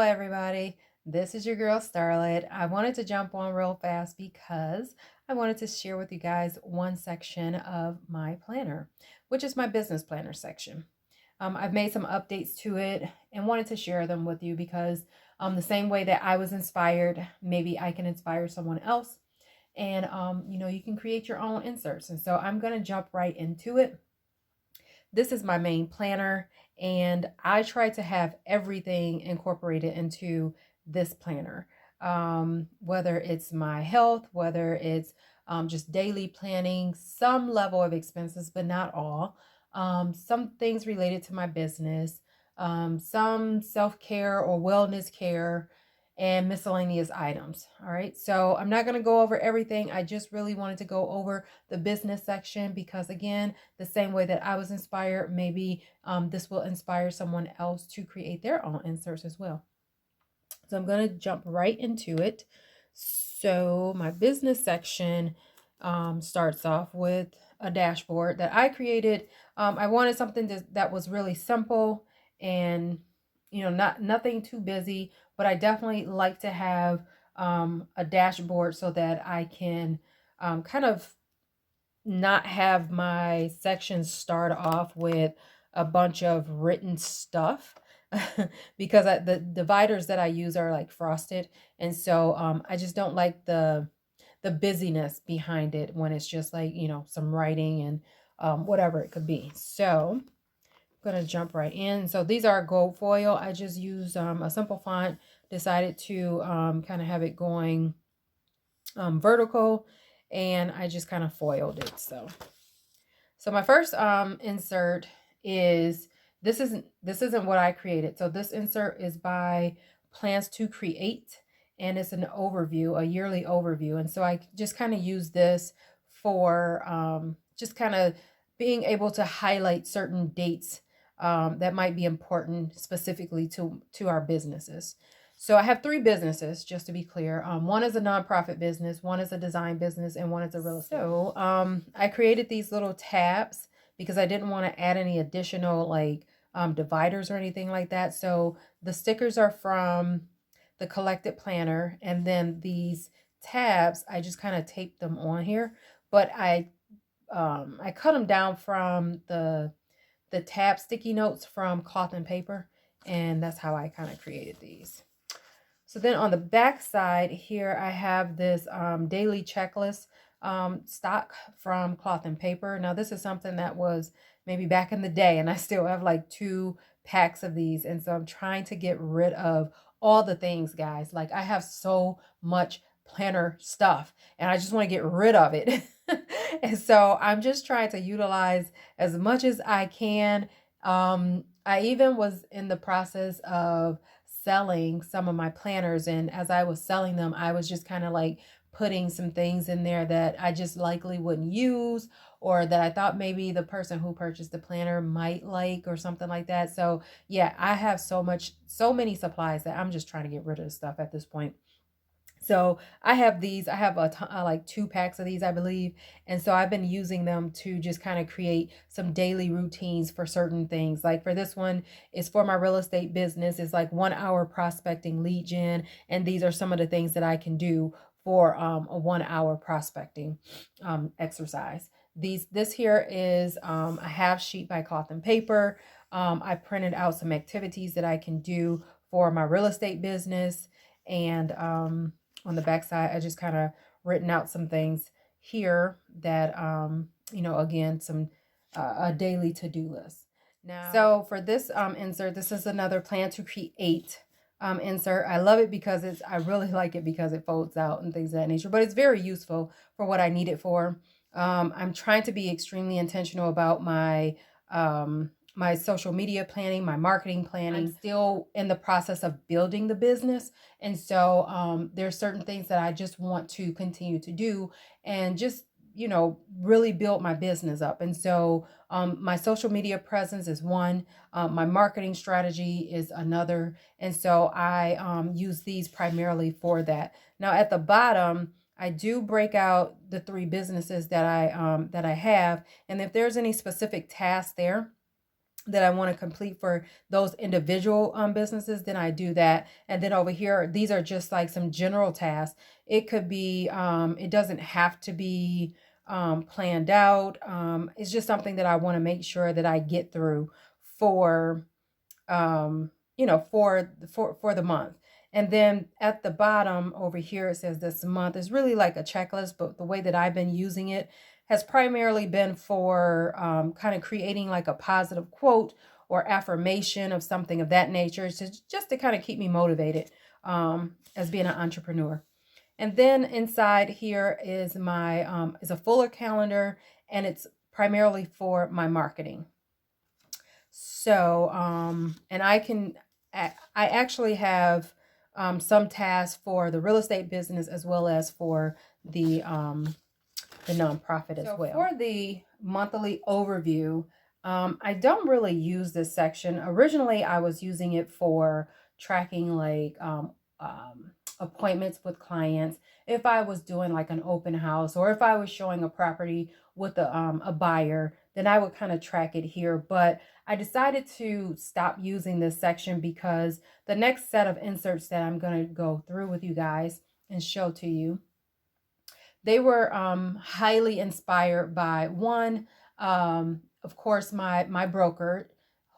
everybody. This is your girl Starlight. I wanted to jump on real fast because I wanted to share with you guys one section of my planner, which is my business planner section. I've made some updates to it and wanted to share them with you because the same way that I was inspired, maybe I can inspire someone else. And you can create your own inserts. And so I'm going to jump right into it. This is my main planner, and I try to have everything incorporated into this planner. Whether it's my health, whether it's just daily planning, some level of expenses, but not all. Some things related to my business, some self care or wellness care, and miscellaneous items. All right. So I'm not going to go over everything. I just really wanted to go over the business section because, again, the same way that I was inspired, maybe this will inspire someone else to create their own inserts as well. So I'm going to jump right into it. So my business section starts off with a dashboard that I created. I wanted something that was really simple and nothing too busy, but I definitely like to have a dashboard so that I can kind of not have my sections start off with a bunch of written stuff because the dividers that I use are like frosted, and so I just don't like the busyness behind it when it's just like some writing and whatever it could be. So I'm gonna jump right in. So these are gold foil. I just used a simple font, decided to kind of have it going vertical, and I just kind of foiled it. So my first insert is this isn't what I created. So this insert is by Plans to Create, and it's an overview, a yearly overview. And so I just kind of use this for just kind of being able to highlight certain dates that might be important specifically to our businesses. So I have three businesses, just to be clear. One is a nonprofit business, one is a design business, and one is a real estate. So I created these little tabs because I didn't want to add any additional dividers or anything like that. So the stickers are from the collected planner, and then these tabs, I just kind of taped them on here, but I cut them down from the tab sticky notes from Cloth and Paper, and that's how I kind of created these. So then on the back side here, I have this daily checklist stock from Cloth and Paper. Now this is something that was maybe back in the day, and I still have like 2 packs of these. And so I'm trying to get rid of all the things, guys. Like I have so much planner stuff and I just want to get rid of it. And so I'm just trying to utilize as much as I can. I even was in the process of selling some of my planners, and as I was selling them, I was just kind of like putting some things in there that I just likely wouldn't use, or that I thought maybe the person who purchased the planner might like, or something like that. So yeah, I have so many supplies that I'm just trying to get rid of the stuff at this point. So I have these, I have like 2 packs of these, I believe. And so I've been using them to just kind of create some daily routines for certain things. Like for this one, it's for my real estate business. It's like 1 hour prospecting, lead gen. And these are some of the things that I can do for a 1 hour prospecting exercise. This here is a half sheet by Cloth and Paper. I printed out some activities that I can do for my real estate business. And on the back side, I just kind of written out some things here that, again, some a daily to-do list. Now, so for this insert, this is another Plan to Create insert. I love it because I really like it because it folds out and things of that nature, but it's very useful for what I need it for. I'm trying to be extremely intentional about my social media planning, my marketing planning. I'm still in the process of building the business. And so there's certain things that I just want to continue to do and just, really build my business up. And so my social media presence is one, my marketing strategy is another. And so I use these primarily for that. Now at the bottom, I do break out the 3 businesses that I have. And if there's any specific tasks there, that I want to complete for those individual businesses, then I do that. And then over here, these are just like some general tasks. It could be, it doesn't have to be planned out. It's just something that I want to make sure that I get through for, for the month. And then at the bottom over here, it says this month is really like a checklist, but the way that I've been using it has primarily been for kind of creating like a positive quote or affirmation of something of that nature, just to kind of keep me motivated as being an entrepreneur. And then inside here is my is a fuller calendar, and it's primarily for my marketing. So, and I actually have some tasks for the real estate business as well as for the nonprofit as well. For the monthly overview, I don't really use this section. Originally, I was using it for tracking like appointments with clients. If I was doing like an open house, or if I was showing a property with a buyer, then I would kind of track it here. But I decided to stop using this section because the next set of inserts that I'm going to go through with you guys and show to you, they were highly inspired by one, of course, my broker,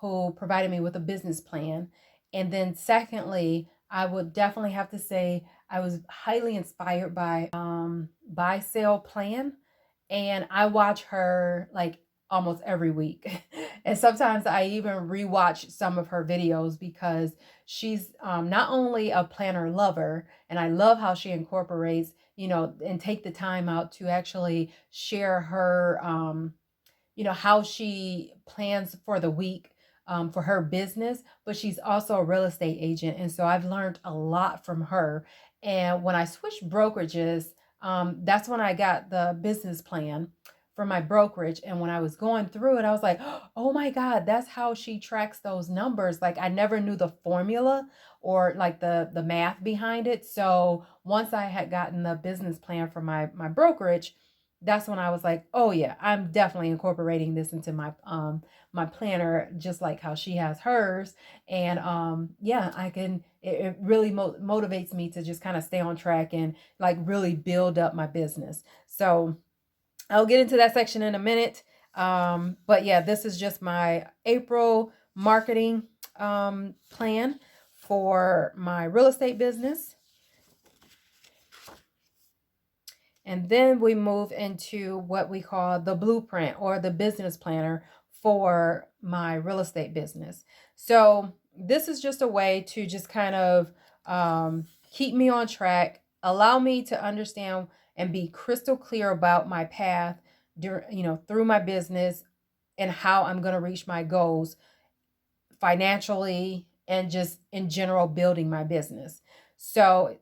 who provided me with a business plan. And then secondly, I would definitely have to say I was highly inspired by buy sale plan. And I watch her like almost every week. And sometimes I even rewatch some of her videos because she's not only a planner lover, and I love how she incorporates, and take the time out to actually share her, how she plans for the week for her business, but she's also a real estate agent. And so I've learned a lot from her. And when I switched brokerages, that's when I got the business plan for my brokerage. And when I was going through it, I was like, oh my God, that's how she tracks those numbers. Like I never knew the formula or like the math behind it. So once I had gotten the business plan for my brokerage, that's when I was like, oh yeah, I'm definitely incorporating this into my planner, just like how she has hers. And yeah, it really motivates me to just kind of stay on track and like really build up my business. So I'll get into that section in a minute. But yeah, this is just my April marketing plan for my real estate business. And then we move into what we call the blueprint or the business planner for my real estate business. So this is just a way to just kind of keep me on track, allow me to understand and be crystal clear about my path through my business and how I'm going to reach my goals financially and just in general building my business. So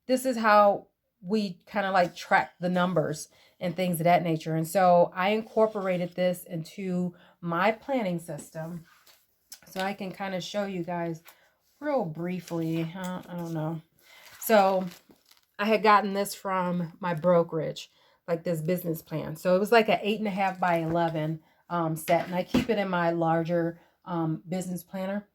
this is how we kind of like track the numbers and things of that nature. And so I incorporated this into my planning system. So I can kind of show you guys real briefly. I don't know. So I had gotten this from my brokerage, like this business plan. So it was like an 8.5 by 11 set. And I keep it in my larger business planner.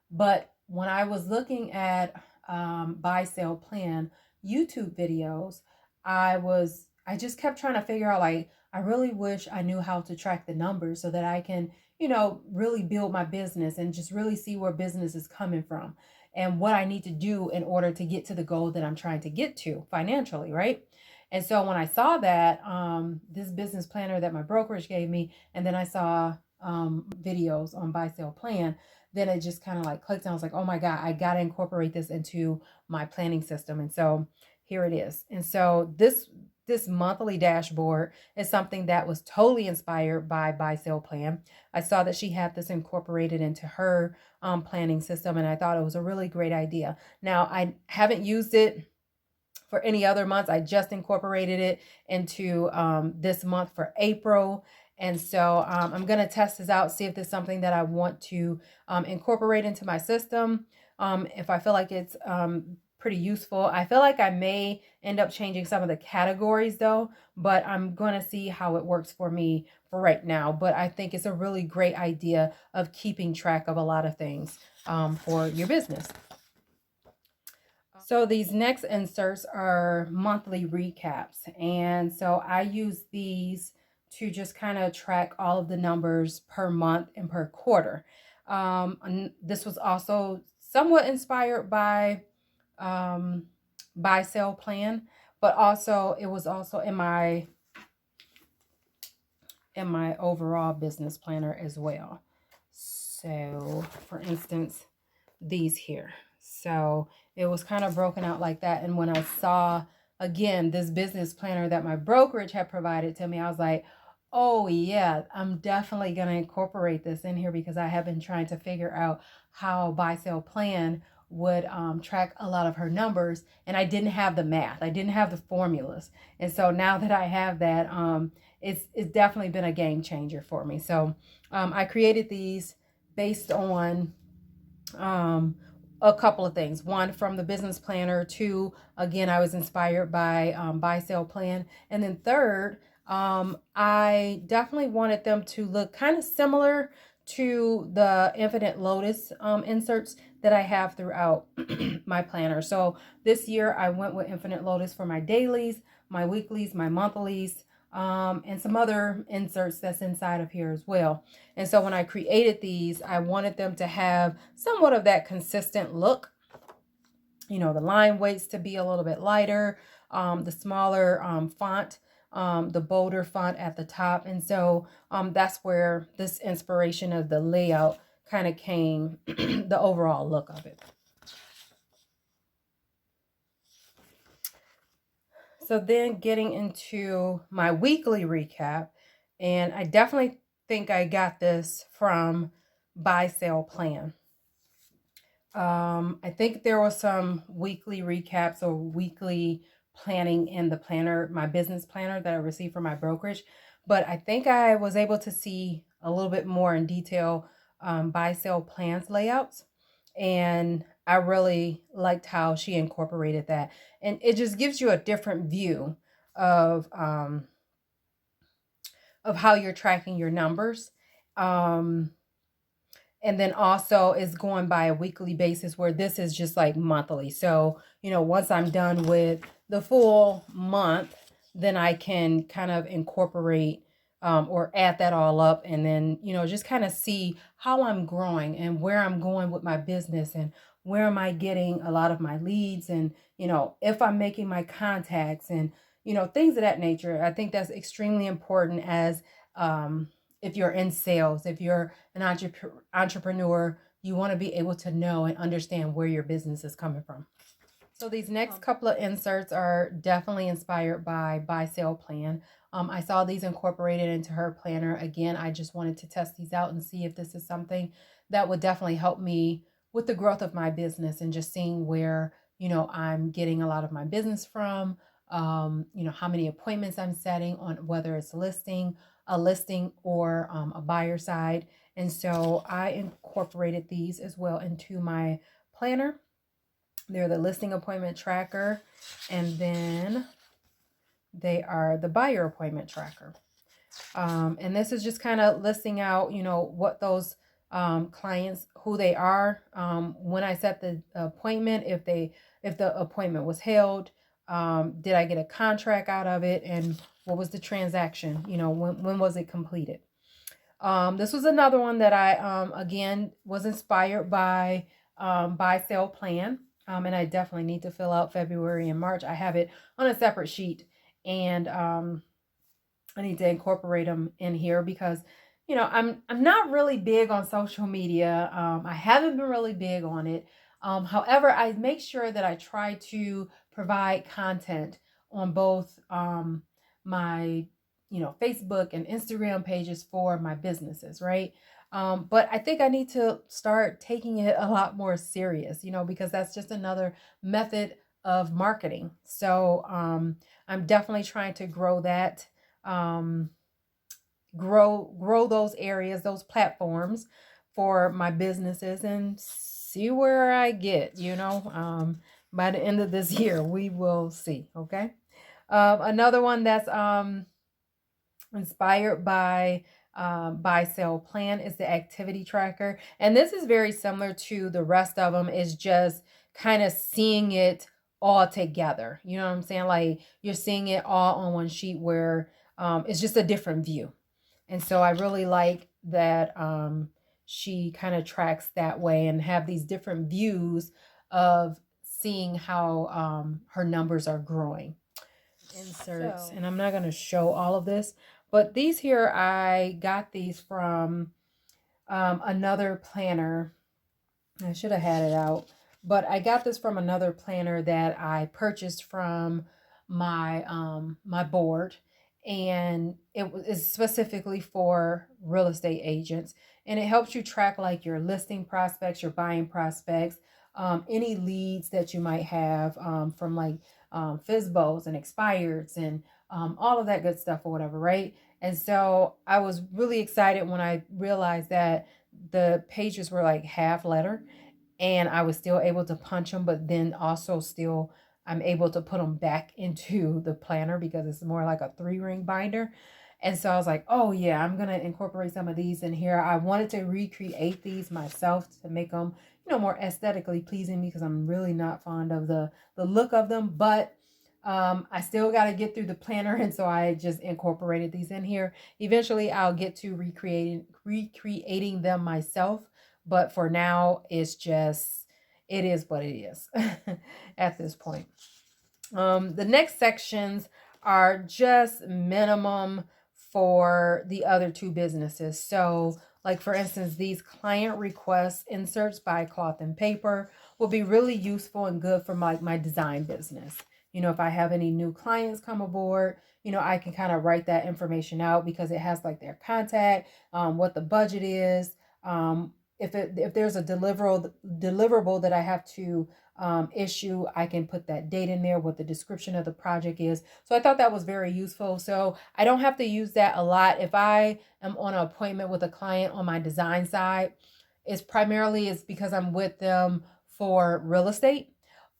But when I was looking at buy sale plan YouTube videos, I just kept trying to figure out, like, I really wish I knew how to track the numbers so that I can, really build my business and just really see where business is coming from and what I need to do in order to get to the goal that I'm trying to get to financially, right? And so when I saw that, this business planner that my brokerage gave me, and then I saw videos on buy sale plan, then it just kind of like clicked and I was like, oh my God, I got to incorporate this into my planning system. And so here it is. And so this monthly dashboard is something that was totally inspired by buy sale plan. I saw that she had this incorporated into her planning system, and I thought it was a really great idea. Now, I haven't used it for any other months. I just incorporated it into this month for April. And so I'm going to test this out, see if there's something that I want to incorporate into my system. If I feel like it's pretty useful. I feel like I may end up changing some of the categories though, but I'm going to see how it works for me for right now. But I think it's a really great idea of keeping track of a lot of things for your business. So these next inserts are monthly recaps. And so I use these to just kind of track all of the numbers per month and per quarter. And this was also somewhat inspired by buy sell plan, but also it was also in my overall business planner as well. So for instance, these here. So it was kind of broken out like that. And when I saw, again, this business planner that my brokerage had provided to me, I was like, oh yeah, I'm definitely going to incorporate this in here because I have been trying to figure out how buy sell plan would track a lot of her numbers. And I didn't have the math. I didn't have the formulas. And so now that I have that, it's definitely been a game changer for me. So I created these based on a couple of things. One, from the business planner. Two, again, I was inspired by buy sell plan. And then third, I definitely wanted them to look kind of similar to the Infinite Lotus inserts that I have throughout my planner. So this year I went with Infinite Lotus for my dailies, my weeklies, my monthlies, and some other inserts that's inside of here as well. And so when I created these, I wanted them to have somewhat of that consistent look. You know, the line weights to be a little bit lighter, the smaller font, the bolder font at the top. And so that's where this inspiration of the layout kind of came, the overall look of it. So then getting into my weekly recap, and I definitely think I got this from buy sell plan. I think there was some weekly recaps or weekly planning in the planner, my business planner that I received from my brokerage, but I think I was able to see a little bit more in detail buy sell plans layouts, and I really liked how she incorporated that, and it just gives you a different view of how you're tracking your numbers. And then also is going by a weekly basis, where this is just like monthly. So, you know, once I'm done with the full month, then I can kind of incorporate or add that all up, and then, you know, just kind of see how I'm growing and where I'm going with my business and where am I getting a lot of my leads, and, you know, if I'm making my contacts and, you know, things of that nature. I think that's extremely important as if you're in sales, if you're an entrepreneur, you want to be able to know and understand where your business is coming from. So these next couple of inserts are definitely inspired by buy sell plan. I saw these incorporated into her planner. Again, I just wanted to test these out and see if this is something that would definitely help me with the growth of my business, and just seeing where, you know, I'm getting a lot of my business from, you know, how many appointments I'm setting on, whether it's a listing or a buyer side. And so I incorporated these as well into my planner. They're the listing appointment tracker, and then they are the buyer appointment tracker. And this is just kind of listing out, you know, what those clients, who they are, when I set the appointment, if the appointment was held, did I get a contract out of it, and what was the transaction, you know, when was it completed. This was another one that I again was inspired by buy sell plan, and I definitely need to fill out February and March. I have it on a separate sheet, and I need to incorporate them in here because, you know, I'm not really big on social media. I haven't been really big on it. However, I make sure that I try to provide content on both my, you know, Facebook and Instagram pages for my businesses, right? But I think I need to start taking it a lot more serious, you know, because that's just another method of marketing. So I'm definitely trying to grow that, grow those areas, those platforms for my businesses, and see where I get, you know. by the end of this year. We will see. Okay. Another one that's inspired by buy sell plan is the activity tracker, and this is very similar to the rest of them. Is just kind of seeing it all together. You know what I'm saying? Like you're seeing it all on one sheet where it's just a different view. And so I really like that she kind of tracks that way and have these different views of seeing how her numbers are growing. Inserts, and I'm not going to show all of this, but these here, I got these from another planner. I should have had it out, but I got this from another planner that I purchased from my board, and it is specifically for real estate agents, and it helps you track like your listing prospects, your buying prospects, any leads that you might have from like FISBOs and expireds and all of that good stuff or whatever, right? And so I was really excited when I realized that the pages were like half letter and I was still able to punch them, but then also still I'm able to put them back into the planner because it's more like a 3-ring binder. And so I was like, oh yeah, I'm going to incorporate some of these in here. I wanted to recreate these myself to make them, more aesthetically pleasing because I'm really not fond of the look of them, but I still got to get through the planner, and so I just incorporated these in here. Eventually, I'll get to recreating them myself, but for now, it is what it is at this point. The next sections are just minimum for the other two businesses. So, like for instance, these client request inserts by Cloth and Paper will be really useful and good for my design business. If I have any new clients come aboard, I can kind of write that information out because it has like their contact, what the budget is, if there's a deliverable that I have to issue, I can put that date in there, what the description of the project is. So I thought that was very useful. So I don't have to use that a lot. If I am on an appointment with a client on my design side, it's because I'm with them for real estate.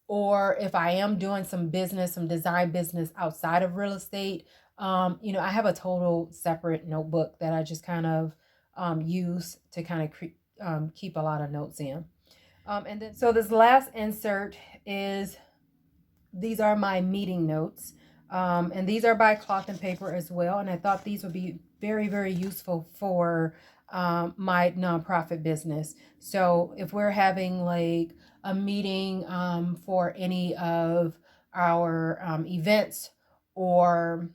Or if I am doing some design business outside of real estate, I have a total separate notebook that I just kind of use to kind of keep a lot of notes in. And then, so this last insert is, these are my meeting notes. And these are by Cloth and Paper as well. And I thought these would be very, very useful for my nonprofit business. So if we're having like a meeting for any of our events or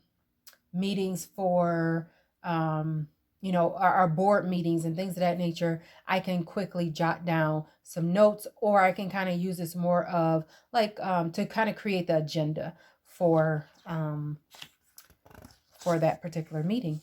meetings for our board meetings and things of that nature, I can quickly jot down some notes, or I can kind of use this more of like to kind of create the agenda for that particular meeting.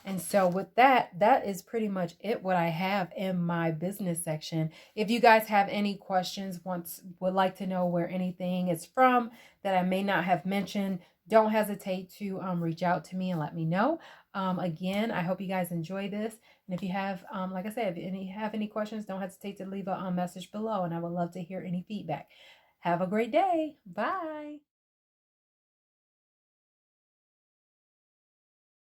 And so with that is pretty much it, what I have in my business section. If you guys have any questions, would like to know where anything is from that I may not have mentioned, don't hesitate to reach out to me and let me know. Again, I hope you guys enjoy this. And if you have, like I said, if you have any questions, don't hesitate to leave a message below, and I would love to hear any feedback. Have a great day. Bye.